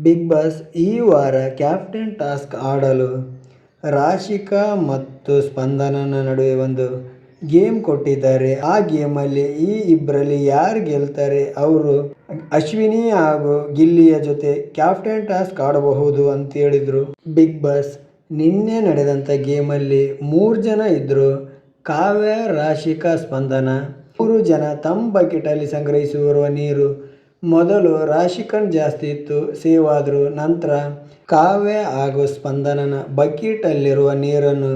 Big boss ಈ ವಾರ captain task ಆಡಲು ರಾಶಿಕಾ ಮತ್ತು ಸ್ಪಂದನನ ನಡುವೆ ಒಂದು ಗೇಮ್ ಕೊಟ್ಟಿದ್ದಾರೆ. ಆ ಗೇಮಲ್ಲಿ ಈ ಇಬ್ಬರಲ್ಲಿ ಯಾರು ಗೆಲ್ತಾರೆ ಅವರು ಅಶ್ವಿನಿ ಹಾಗೂ ಗಿಲ್ಲಿಯ ಜೊತೆ ಕ್ಯಾಪ್ಟನ್ ಟಾಸ್ಕ್ ಆಡಬಹುದು ಅಂತ ಹೇಳಿದ್ರು. ಬಿಗ್ ಬಾಸ್ ನಿನ್ನೆ ನಡೆದಂಥ ಗೇಮಲ್ಲಿ 3 ಜನ ಇದ್ರು. ಕಾವ್ಯ, ರಾಶಿಕಾ, ಸ್ಪಂದನ. 3 ಜನ ತಮ್ಮ ಬಕೆಟಲ್ಲಿ ಸಂಗ್ರಹಿಸಿರುವ ನೀರು ಮೊದಲು ರಾಶಿಕನ್ ಜಾಸ್ತಿ ಇತ್ತು, ಸೇವ್ ಆದ್ರು. ನಂತರ ಕಾವ್ಯ ಹಾಗೂ ಸ್ಪಂದನನ ಬಕೆಟಲ್ಲಿರುವ ನೀರನ್ನು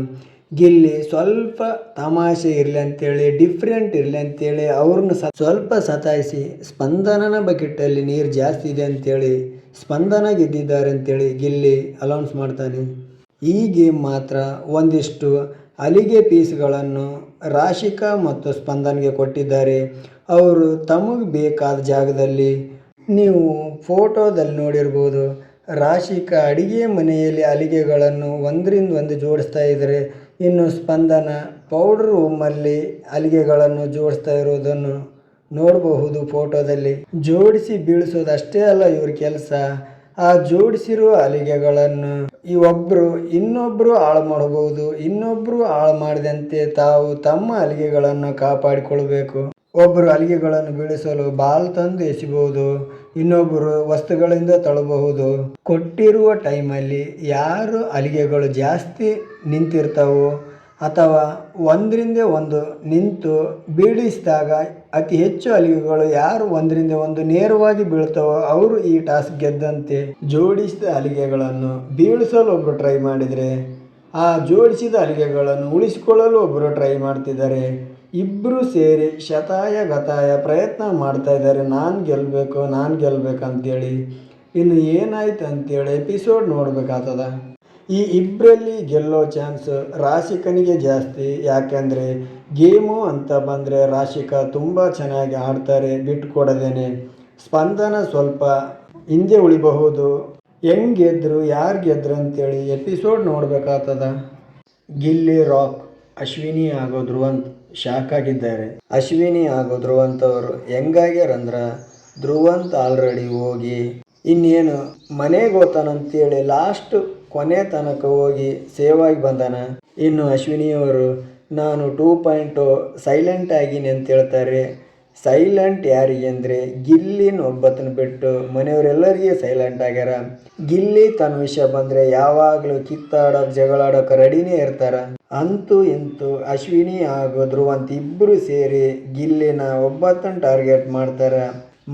ಗಿಲ್ಲಿ ಸ್ವಲ್ಪ ತಮಾಷೆ ಇರಲಿ ಅಂತೇಳಿ, ಡಿಫ್ರೆಂಟ್ ಇರಲಿ ಅಂತೇಳಿ ಅವ್ರನ್ನ ಸ್ವಲ್ಪ ಸತಾಯಿಸಿ ಸ್ಪಂದನನ ಬಕೆಟಲ್ಲಿ ನೀರು ಜಾಸ್ತಿ ಇದೆ ಅಂತೇಳಿ ಸ್ಪಂದನ ಗೆದ್ದಿದ್ದಾರೆ ಅಂತೇಳಿ ಗಿಲ್ಲಿ ಅನೌನ್ಸ್ ಮಾಡ್ತಾನೆ. ಈ ಗೇಮ್ ಮಾತ್ರ ಒಂದಿಷ್ಟು ಅಲಿಗೆ ಪೀಸ್ಗಳನ್ನು ರಾಶಿಕಾ ಮತ್ತು ಸ್ಪಂದನ್ಗೆ ಕೊಟ್ಟಿದ್ದಾರೆ. ಅವರು ತಮಗೆ ಬೇಕಾದ ಜಾಗದಲ್ಲಿ, ನೀವು ಫೋಟೋದಲ್ಲಿ ನೋಡಿರ್ಬೋದು, ರಾಶಿಕಾ ಅಡಿಗೆ ಮನೆಯಲ್ಲಿ ಅಲಿಗೆಗಳನ್ನು ಒಂದರಿಂದ ಒಂದು ಜೋಡಿಸ್ತಾ ಇದ್ದಾರೆ. ಇನ್ನು ಸ್ಪಂದನ ಪೌಡರ್ ರೂಮಲ್ಲಿ ಅಲಿಗೆಗಳನ್ನು ಜೋಡಿಸ್ತಾ ಇರೋದನ್ನು ನೋಡಬಹುದು ಫೋಟೋದಲ್ಲಿ. ಜೋಡಿಸಿ ಬೀಳಿಸೋದು ಅಷ್ಟೇ ಅಲ್ಲ ಇವ್ರ ಕೆಲಸ. ಆ ಜೋಡಿಸಿರುವ ಅಲಿಗೆಗಳನ್ನು ಇನ್ನೊಬ್ಬರು ಹಾಳು ಮಾಡಬಹುದು. ಇನ್ನೊಬ್ಬರು ಹಾಳು ಮಾಡದಂತೆ ತಾವು ತಮ್ಮ ಅಲಿಗೆಗಳನ್ನು ಕಾಪಾಡಿಕೊಳ್ಬೇಕು. ಒಬ್ಬರು ಅಲಿಗೆಗಳನ್ನು ಬೀಳಿಸಲು ಬಾಲ್ ತಂದು ಎಸಿಬಹುದು, ಇನ್ನೊಬ್ಬರು ವಸ್ತುಗಳಿಂದ ತಳ್ಳಬಹುದು. ಕೊಟ್ಟಿರುವ ಟೈಮಲ್ಲಿ ಯಾರು ಅಲಿಗೆಗಳು ಜಾಸ್ತಿ ನಿಂತಿರ್ತಾವೋ ಅಥವಾ ಒಂದರಿಂದ ಒಂದು ನಿಂತು ಬೀಳಿಸಿದಾಗ ಅತಿ ಹೆಚ್ಚು ಅಲಿಗೆಗಳು ಯಾರು ಒಂದರಿಂದ ಒಂದು ನೇರವಾಗಿ ಬೀಳ್ತಾವೋ ಅವರು ಈ ಟಾಸ್ಕ್ ಗೆದ್ದಂತೆ. ಜೋಡಿಸಿದ ಅಲಿಗೆಗಳನ್ನು ಬೀಳಿಸಲು ಒಬ್ಬರು ಟ್ರೈ ಮಾಡಿದರೆ ಆ ಜೋಡಿಸಿದ ಅಲಿಗೆಗಳನ್ನು ಉಳಿಸಿಕೊಳ್ಳಲು ಒಬ್ಬರು ಟ್ರೈ ಮಾಡ್ತಿದ್ದಾರೆ. ಇಬ್ಬರು ಸೇರಿ ಶತಾಯ ಗತಾಯ ಪ್ರಯತ್ನ ಮಾಡ್ತಾ ಇದ್ದಾರೆ, ನಾನು ಗೆಲ್ಲಬೇಕು ಅಂತೇಳಿ. ಇನ್ನು ಏನಾಯ್ತು ಅಂತೇಳಿ ಎಪಿಸೋಡ್ ನೋಡ್ಬೇಕಾಗ್ತದ. ಈ ಇಬ್ಬರಲ್ಲಿ ಗೆಲ್ಲೋ ಚಾನ್ಸ್ ರಾಶಿಕನಿಗೆ ಜಾಸ್ತಿ. ಯಾಕೆಂದರೆ ಗೇಮು ಅಂತ ಬಂದರೆ ರಾಶಿಕಾ ತುಂಬ ಚೆನ್ನಾಗಿ ಆಡ್ತಾರೆ, ಬಿಟ್ಟುಕೊಡದೇನೆ. ಸ್ಪಂದನ ಸ್ವಲ್ಪ ಹಿಂದೆ ಉಳಿಬಹುದು. ಹೆಂಗೆ ಗೆದ್ರು, ಯಾರು ಗೆದ್ರು ಅಂತೇಳಿ ಎಪಿಸೋಡ್ ನೋಡ್ಬೇಕಾಗ್ತದ. ಗಿಲ್ಲಿ, ರಾಕ್, ಅಶ್ವಿನಿ ಹಾಗೂ ಧ್ರುವಂತ್ ಶಾಕ್ ಆಗಿದ್ದಾರೆ. ಅಶ್ವಿನಿ ಹಾಗೂ ಧ್ರುವಂತ್ ಅವರು ಹೆಂಗಾಗ್ಯಾರಂದ್ರೆ, ಧ್ರುವಂತ್ ಆಲ್ರೆಡಿ ಹೋಗಿ ಇನ್ನೇನು ಮನೆಗೆ ಹೋಗ್ತಾನಂತೇಳಿ ಲಾಸ್ಟ್ ಕೊನೆ ತನಕ ಹೋಗಿ ಸೇವ್ ಆಗಿ ಬಂದಾನ. ಇನ್ನು ಅಶ್ವಿನಿಯವರು ನಾನು 2.0 ಸೈಲೆಂಟ್ ಆಗಿನಿ ಅಂತ ಹೇಳ್ತಾರೆ. ಸೈಲೆಂಟ್ ಯಾರಿಗೆ ಅಂದರೆ ಗಿಲ್ಲಿನ ಒಬ್ಬತನ ಬಿಟ್ಟು ಮನೆಯವರೆಲ್ಲರಿಗೆ ಸೈಲೆಂಟ್ ಆಗ್ಯಾರ. ಗಿಲ್ಲಿ ತನ್ನ ವಿಷಯ ಬಂದರೆ ಯಾವಾಗಲೂ ಕಿತ್ತಾಡೋಕೆ ಜಗಳಾಡೋಕೆ ರೆಡಿನೇ ಇರ್ತಾರ. ಅಂತೂ ಇಂತೂ ಅಶ್ವಿನಿ ಹಾಗೂ ಧ್ರುವಂತ್ ಇಬ್ಬರು ಸೇರಿ ಗಿಲ್ಲಿನ ಒಬ್ಬತನ ಟಾರ್ಗೆಟ್ ಮಾಡ್ತಾರೆ.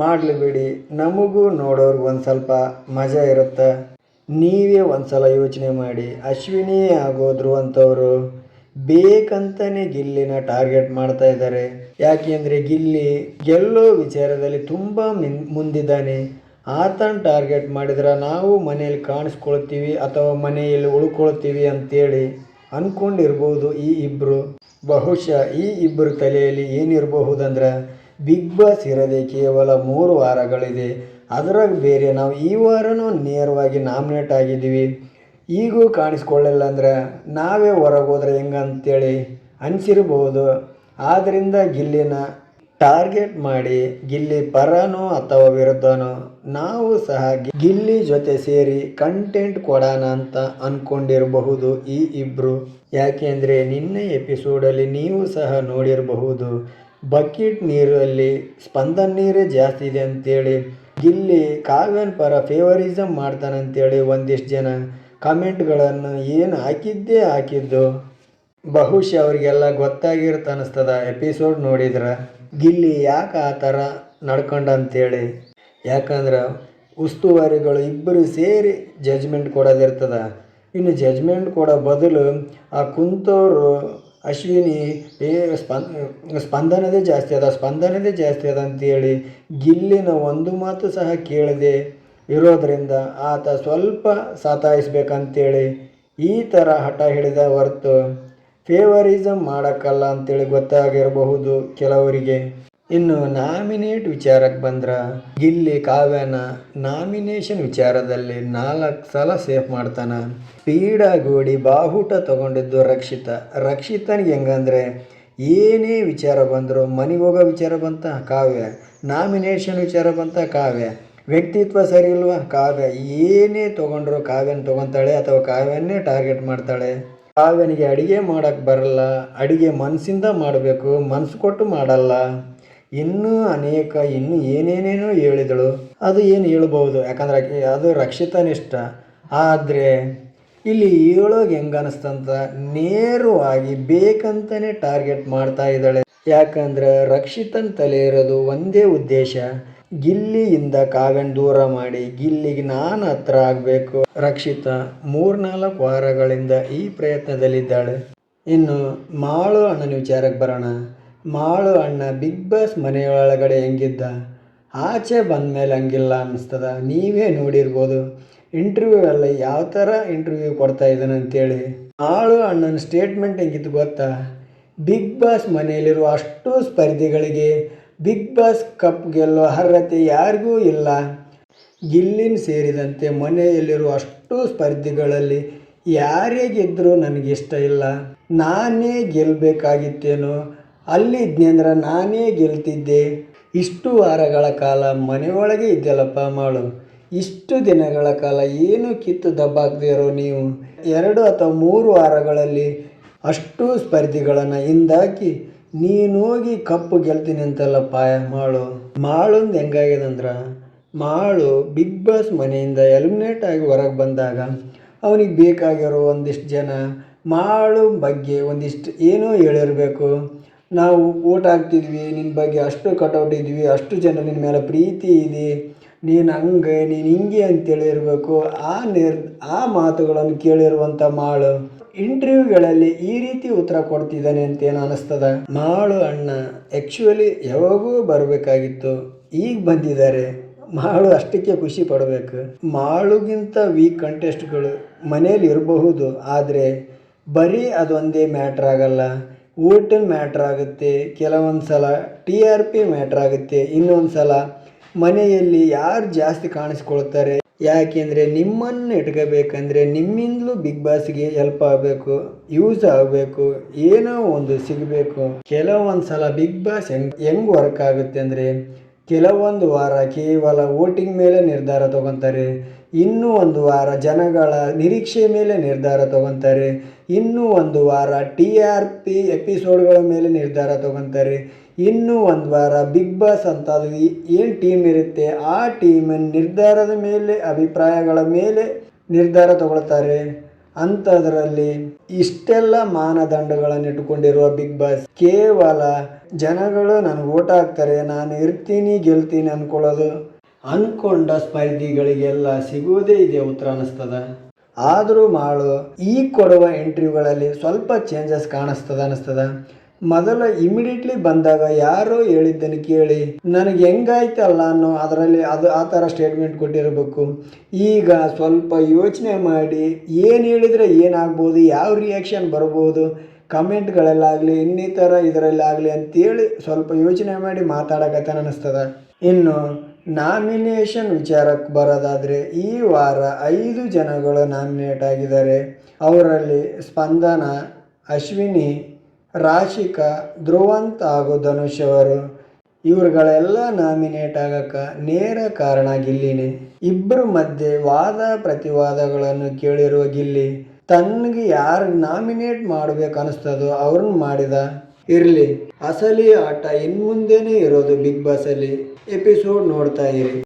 ಮಾಡಲಿ ಬಿಡಿ, ನಮಗೂ ನೋಡೋರ್ಗೆ ಒಂದು ಸ್ವಲ್ಪ ಮಜಾ ಇರುತ್ತೆ. ನೀವೇ ಒಂದ್ಸಲ ಯೋಚನೆ ಮಾಡಿ, ಅಶ್ವಿನಿ ಹಾಗೂ ಧ್ರುವಂತ್ ಅವರು ಬೇಕಂತಾನೆ ಗಿಲ್ಲಿನ ಟಾರ್ಗೆಟ್ ಮಾಡ್ತಾ ಇದ್ದಾರೆ. ಯಾಕೆಂದರೆ ಗಿಲ್ಲಿ ಗೆಲ್ಲೋ ವಿಚಾರದಲ್ಲಿ ತುಂಬ ಮುಂದಿದ್ದಾನೆ. ಆತನ ಟಾರ್ಗೆಟ್ ಮಾಡಿದ್ರೆ ನಾವು ಮನೆಯಲ್ಲಿ ಕಾಣಿಸ್ಕೊಳ್ತೀವಿ ಅಥವಾ ಮನೆಯಲ್ಲಿ ಉಳ್ಕೊಳ್ತೀವಿ ಅಂತೇಳಿ ಅಂದ್ಕೊಂಡಿರ್ಬೋದು ಈ ಇಬ್ಬರು. ಬಹುಶಃ ಈ ಇಬ್ಬರು ತಲೆಯಲ್ಲಿ ಏನಿರಬಹುದಂದ್ರೆ, ಬಿಗ್ ಬಾಸ್ ಇರೋದೇ ಕೇವಲ 3 ವಾರಗಳಿದೆ, ಅದ್ರಾಗ ಬೇರೆ ನಾವು ಈ ವಾರನೂ ನೇರವಾಗಿ ನಾಮಿನೇಟ್ ಆಗಿದ್ದೀವಿ, ಈಗೂ ಕಾಣಿಸ್ಕೊಳ್ಳಿಲ್ಲ ಅಂದ್ರೆ ನಾವೇ ಹೊರಗೆ ಹೋದ್ರೆ ಹೆಂಗಂತೇಳಿ ಅನಿಸಿರ್ಬೋದು. ಆದ್ದರಿಂದ ಗಿಲ್ಲಿನ ಟಾರ್ಗೆಟ್ ಮಾಡಿ ಗಿಲ್ಲಿ ಪರನೋ ಅಥವಾ ವಿರುದ್ಧನೋ ನಾವು ಸಹ ಗಿಲ್ಲಿ ಜೊತೆ ಸೇರಿ ಕಂಟೆಂಟ್ ಕೊಡೋಣ ಅಂತ ಅಂದ್ಕೊಂಡಿರಬಹುದು ಈ ಇಬ್ಬರು. ಯಾಕೆಂದರೆ ನಿನ್ನೆ ಎಪಿಸೋಡಲ್ಲಿ ನೀವು ಸಹ ನೋಡಿರಬಹುದು, ಬಕೆಟ್ ನೀರಲ್ಲಿ ಸ್ಪಂದನ ನೀರೇ ಜಾಸ್ತಿ ಇದೆ ಅಂತೇಳಿ ಗಿಲ್ಲಿ ಕಾವ್ಯನ ಪರ ಫೇವರಿಸಮ್ ಮಾಡ್ತಾನಂತೇಳಿ ಒಂದಿಷ್ಟು ಜನ ಕಮೆಂಟ್ಗಳನ್ನು ಏನು ಹಾಕಿದ್ದು. ಬಹುಶಃ ಅವರಿಗೆಲ್ಲ ಗೊತ್ತಾಗಿರುತ್ತೆ ಅನ್ನಿಸ್ತದ ಎಪಿಸೋಡ್ ನೋಡಿದ್ರೆ ಗಿಲ್ಲಿ ಯಾಕೆ ಆ ಥರ ನಡ್ಕೊಂಡಂತೇಳಿ. ಯಾಕಂದ್ರೆ ಉಸ್ತುವಾರಿಗಳು ಇಬ್ಬರು ಸೇರಿ ಜಜ್ಮೆಂಟ್ ಕೊಡೋದಿರ್ತದ. ಇನ್ನು ಜಜ್ಮೆಂಟ್ ಕೊಡೋ ಬದಲು ಆ ಕುಂತವರು ಅಶ್ವಿನಿ ಸ್ಪಂದನದೇ ಜಾಸ್ತಿ ಅದ ಅಂತೇಳಿ ಗಿಲ್ಲಿನ ಒಂದು ಮಾತು ಸಹ ಕೇಳದೆ ಇರೋದರಿಂದ ಆತ ಸ್ವಲ್ಪ ಸತಾಯಿಸ್ಬೇಕಂತೇಳಿ ಈ ಥರ ಹಠ ಹಿಡಿದ ಹೊರತು ಫೇವರಿಸಮ್ ಮಾಡೋಕ್ಕಲ್ಲ ಅಂತೇಳಿ ಗೊತ್ತಾಗಿರಬಹುದು ಕೆಲವರಿಗೆ. ಇನ್ನು ನಾಮಿನೇಟ್ ವಿಚಾರಕ್ಕೆ ಬಂದ್ರೆ ಗಿಲ್ಲಿ ಕಾವ್ಯನ ನಾಮಿನೇಷನ್ ವಿಚಾರದಲ್ಲಿ 4 ಸಲ ಸೇಫ್ ಮಾಡ್ತಾನೆ. ಪೀಡಾಗೋಡಿ ಬಾವುಟ ತಗೊಂಡಿದ್ದು ರಕ್ಷಿತನಿಗೆ ಹೆಂಗಂದರೆ ಏನೇ ವಿಚಾರ ಬಂದರೂ ಮನೆಗೆ ಹೋಗೋ ವಿಚಾರ ಬಂತ ಕಾವ್ಯ, ನಾಮಿನೇಷನ್ ವಿಚಾರ ಬಂತ ಕಾವ್ಯ, ವ್ಯಕ್ತಿತ್ವ ಸರಿ ಇಲ್ವಾ? ಕಾವ್ಯ ಏನೇ ತೊಗೊಂಡ್ರು ಕಾವ್ಯನ ತೊಗೊತಾಳೆ ಅಥವಾ ಕಾವ್ಯನ್ನೇ ಟಾರ್ಗೆಟ್ ಮಾಡ್ತಾಳೆ. ಕಾವ್ಯನಿಗೆ ಅಡಿಗೆ ಮಾಡೋಕ್ಕೆ ಬರಲ್ಲ, ಅಡಿಗೆ ಮನಸ್ಸಿಂದ ಮಾಡಬೇಕು, ಮನಸ್ಸು ಕೊಟ್ಟು ಮಾಡಲ್ಲ. ಇನ್ನೂ ಏನೇನೇನೋ ಹೇಳಿದಳು. ಅದು ಏನು ಹೇಳ್ಬೋದು, ಯಾಕಂದ್ರೆ ಅದು ರಕ್ಷಿತನಿಷ್ಟ. ಆದರೆ ಇಲ್ಲಿ ಹೇಳೋಗಿ ಹೆಂಗೆ ಅನಿಸ್ತಂತ ನೇರವಾಗಿ ಬೇಕಂತಲೇ ಟಾರ್ಗೆಟ್ ಮಾಡ್ತಾ ಇದ್ದಾಳೆ. ಯಾಕಂದ್ರೆ ರಕ್ಷಿತನ ತಲೆ ಇರೋದು ಒಂದೇ ಉದ್ದೇಶ, ಗಿಲ್ಲಿಯಿಂದ ಕಾವ್ಯನ ದೂರ ಮಾಡಿ ಗಿಲ್ಲಿಗೆ ನಾನು ಹತ್ರ ಆಗಬೇಕು. ರಕ್ಷಿತ 3-4 ವಾರಗಳಿಂದ ಈ ಪ್ರಯತ್ನದಲ್ಲಿದ್ದಾಳೆ. ಇನ್ನು ಮಾಳು ಅಣ್ಣನ ವಿಚಾರಕ್ಕೆ ಬರೋಣ. ಮಾಳು ಅಣ್ಣ ಬಿಗ್ ಬಾಸ್ ಮನೆಯೊಳಗಡೆ ಹೆಂಗಿದ್ದ, ಆಚೆ ಬಂದ ಮೇಲೆ ಹಂಗಿಲ್ಲ ಅನ್ನಿಸ್ತದ. ನೀವೇ ನೋಡಿರ್ಬೋದು ಇಂಟರ್ವ್ಯೂ ಎಲ್ಲ ಯಾವ ಥರ ಇಂಟರ್ವ್ಯೂ ಕೊಡ್ತಾ ಇದ್ದಾನೆ ಅಂತೇಳಿ. ಮಾಳು ಅಣ್ಣನ ಸ್ಟೇಟ್ಮೆಂಟ್ ಹೆಂಗಿತ್ತು ಗೊತ್ತಾ? ಬಿಗ್ ಬಾಸ್ ಮನೆಯಲ್ಲಿರುವ ಅಷ್ಟು ಸ್ಪರ್ಧಿಗಳಿಗೆ ಬಿಗ್ ಬಾಸ್ ಕಪ್ ಗೆಲ್ಲೋ ಅರ್ಹತೆ ಯಾರಿಗೂ ಇಲ್ಲ. ಗಿಲ್ಲಿನ ಸೇರಿದಂತೆ ಮನೆಯಲ್ಲಿರುವ ಅಷ್ಟು ಸ್ಪರ್ಧಿಗಳಲ್ಲಿ ಯಾರೇ ಗೆದ್ದರೂ ನನಗಿಷ್ಟ ಇಲ್ಲ. ನಾನೇ ಗೆಲ್ಲಬೇಕಾಗಿತ್ತೇನೋ, ಅಲ್ಲಿದ್ದೆ ಅಂದ್ರೆ ನಾನೇ ಗೆಲ್ತಿದ್ದೆ. ಇಷ್ಟು ವಾರಗಳ ಕಾಲ ಮನೆಯೊಳಗೆ ಇದ್ದಲ್ಲಪ್ಪ ಮಾಳು. ಇಷ್ಟು ದಿನಗಳ ಕಾಲ ಏನು ಕಿತ್ತು ದಬ್ಬಾಕದೇ ಇರೋ ನೀವು 2 ಅಥವಾ 3 ವಾರಗಳಲ್ಲಿ ಅಷ್ಟು ಸ್ಪರ್ಧಿಗಳನ್ನು ಹಿಂದಾಕಿ ನೀನೋಗಿ ಕಪ್ಪು ಗೆಲ್ತೀನಿ ಅಂತಲ್ಲಪ್ಪ ಮಾಳೊಂದು ಹೆಂಗಾಗಿದೆ ಅಂದ್ರೆ, ಮಾಳು ಬಿಗ್ ಬಾಸ್ ಮನೆಯಿಂದ ಎಲಿಮಿನೇಟ್ ಆಗಿ ಹೊರಗೆ ಬಂದಾಗ ಅವನಿಗೆ ಬೇಕಾಗಿರೋ ಒಂದಿಷ್ಟು ಜನ ಮಾಳು ಬಗ್ಗೆ ಒಂದಿಷ್ಟು ಏನೋ ಹೇಳಿರಬೇಕು. ನಾವು ಓಟ್ ಹಾಕ್ತಿದ್ವಿ, ನಿನ್ನ ಬಗ್ಗೆ ಅಷ್ಟು ಕಟೌಟ್ ಇದ್ವಿ, ಅಷ್ಟು ಜನ ನಿನ್ನ ಮೇಲೆ ಪ್ರೀತಿ ಇದೆ, ನೀನು ಹಂಗೆ ನೀನು ಹಿಂಗೆ ಅಂತೇಳಿರಬೇಕು. ಆ ಮಾತುಗಳನ್ನು ಕೇಳಿರುವಂಥ ಮಾಳು ಇಂಟರ್ವ್ಯೂಗಳಲ್ಲಿ ಈ ರೀತಿ ಉತ್ತರ ಕೊಡ್ತಿದ್ದಾನೆ ಅಂತೇನು ಅನ್ನಿಸ್ತದ? ಮಾಳು ಅಣ್ಣ ಆ್ಯಕ್ಚುಲಿ ಯಾವಾಗೂ ಬರಬೇಕಾಗಿತ್ತು, ಈಗ ಬಂದಿದ್ದಾರೆ. ಮಾಳು ಅಷ್ಟಕ್ಕೆ ಖುಷಿ ಪಡಬೇಕು. ಮಾಳುಗಿಂತ ವೀಕ್ ಕಂಟೆಸ್ಟ್ಗಳು ಮನೇಲಿ ಇರಬಹುದು, ಆದರೆ ಬರೀ ಅದೊಂದೇ ಮ್ಯಾಟ್ರ್ ಆಗಲ್ಲ. ಓಟನ್ ಮ್ಯಾಟ್ರ್ ಆಗುತ್ತೆ, ಕೆಲವೊಂದು ಸಲ TRP ಮ್ಯಾಟ್ರ್ ಆಗುತ್ತೆ, ಇನ್ನೊಂದು ಸಲ ಮನೆಯಲ್ಲಿ ಯಾರು ಜಾಸ್ತಿ ಕಾಣಿಸ್ಕೊಳ್ತಾರೆ. ಯಾಕೆಂದರೆ ನಿಮ್ಮನ್ನು ಇಟ್ಕೋಬೇಕಂದ್ರೆ ನಿಮ್ಮಿಂದಲೂ ಬಿಗ್ ಬಾಸ್ಗೆ ಹೆಲ್ಪ್ ಆಗಬೇಕು, ಯೂಸ್ ಆಗಬೇಕು, ಏನೋ ಒಂದು ಸಿಗಬೇಕು. ಕೆಲವೊಂದು ಸಲ ಬಿಗ್ ಬಾಸ್ ಹೆಂಗೆ ವರ್ಕ್ ಆಗುತ್ತೆ ಅಂದರೆ, ಕೆಲವೊಂದು ವಾರ ಕೇವಲ ವೋಟಿಂಗ್ ಮೇಲೆ ನಿರ್ಧಾರ ತಗೊತಾರೆ, ಇನ್ನೂ ಒಂದು ವಾರ ಜನಗಳ ನಿರೀಕ್ಷೆ ಮೇಲೆ ನಿರ್ಧಾರ ತಗೊತಾರೆ, ಇನ್ನೂ ಒಂದು ವಾರ TRP ಎಪಿಸೋಡ್ಗಳ ಮೇಲೆ ನಿರ್ಧಾರ ತಗೊತಾರೆ, ಇನ್ನೂ ಒಂದು ವಾರ ಬಿಗ್ ಬಾಸ್ ಅಂತ ಅದು ಏನು ಟೀಮ್ ಇರುತ್ತೆ ಆ ಟೀಮಿನ ನಿರ್ಧಾರದ ಮೇಲೆ, ಅಭಿಪ್ರಾಯಗಳ ಮೇಲೆ ನಿರ್ಧಾರ ತಗೊಳ್ತಾರೆ. ಅಂಥದ್ರಲ್ಲಿ ಇಷ್ಟೆಲ್ಲ ಮಾನದಂಡಗಳನ್ನು ಇಟ್ಕೊಂಡಿರುವ ಬಿಗ್ ಬಾಸ್ ಕೇವಲ ಜನಗಳು ನನಗೆ ಓಟ್ ಹಾಕ್ತಾರೆ, ನಾನು ಇರ್ತೀನಿ ಗೆಲ್ತೀನಿ ಅಂದ್ಕೊಂಡ ಸ್ಪರ್ಧಿಗಳಿಗೆಲ್ಲ ಸಿಗುವುದೇ ಇದೆ ಉತ್ತರ ಅನ್ನಿಸ್ತದ. ಆದರೂ ಮಾಳು ಈ ಕೊಡುವ ಇಂಟರ್ವ್ಯೂಗಳಲ್ಲಿ ಸ್ವಲ್ಪ ಚೇಂಜಸ್ ಅನ್ನಿಸ್ತದ. ಮೊದಲು ಇಮಿಡಿಯೇಟ್ಲಿ ಬಂದಾಗ ಯಾರೋ ಹೇಳಿದ್ದನ್ನು ಕೇಳಿ ನನಗೆ ಹೆಂಗಾಯ್ತಲ್ಲ ಅನ್ನೋ ಅದರಲ್ಲಿ ಆ ಥರ ಸ್ಟೇಟ್ಮೆಂಟ್ ಕೊಟ್ಟಿರಬೇಕು. ಈಗ ಸ್ವಲ್ಪ ಯೋಚನೆ ಮಾಡಿ ಏನು ಹೇಳಿದರೆ ಏನಾಗ್ಬೋದು, ಯಾವ ರಿಯಾಕ್ಷನ್ ಬರ್ಬೋದು, ಕಮೆಂಟ್ಗಳಲ್ಲಾಗಲಿ ಇನ್ನಿತರ ಇದರಲ್ಲಾಗಲಿ ಅಂತೇಳಿ ಸ್ವಲ್ಪ ಯೋಚನೆ ಮಾಡಿ ಮಾತಾಡಕತ್ತಾನ ಅನ್ನಿಸ್ತದ. ಇನ್ನು ನಾಮಿನೇಷನ್ ವಿಚಾರಕ್ಕೆ ಬರೋದಾದರೆ ಈ ವಾರ 5 ಜನಗಳು ನಾಮಿನೇಟ್ ಆಗಿದ್ದಾರೆ. ಅವರಲ್ಲಿ ಸ್ಪಂದನ, ಅಶ್ವಿನಿ, ರಾಶಿಕಾ, ಧ್ರುವಂತ್ ಹಾಗೂ ಧನುಷ್ ಅವರು. ಇವ್ರುಗಳೆಲ್ಲ ನಾಮಿನೇಟ್ ಆಗಕ್ಕೆ ನೇರ ಕಾರಣ ಗಿಲ್ಲಿನೇ. ಇಬ್ಬರ ಮಧ್ಯೆ ವಾದ ಪ್ರತಿವಾದಗಳನ್ನು ಕೇಳಿರುವ ಗಿಲ್ಲಿ ತನಗೆ ಯಾರು ನಾಮಿನೇಟ್ ಮಾಡಬೇಕು ಅನಿಸ್ತದೋ ಅವ್ರನ್ನ ಮಾಡಿದ. ಇರಲಿ, ಅಸಲಿ ಆಟ ಇನ್ಮುಂದೆನೇ ಇರೋದು ಬಿಗ್ ಬಾಸಲ್ಲಿ. ಎಪಿಸೋಡ್ ನೋಡ್ತಾ ಇರಿ.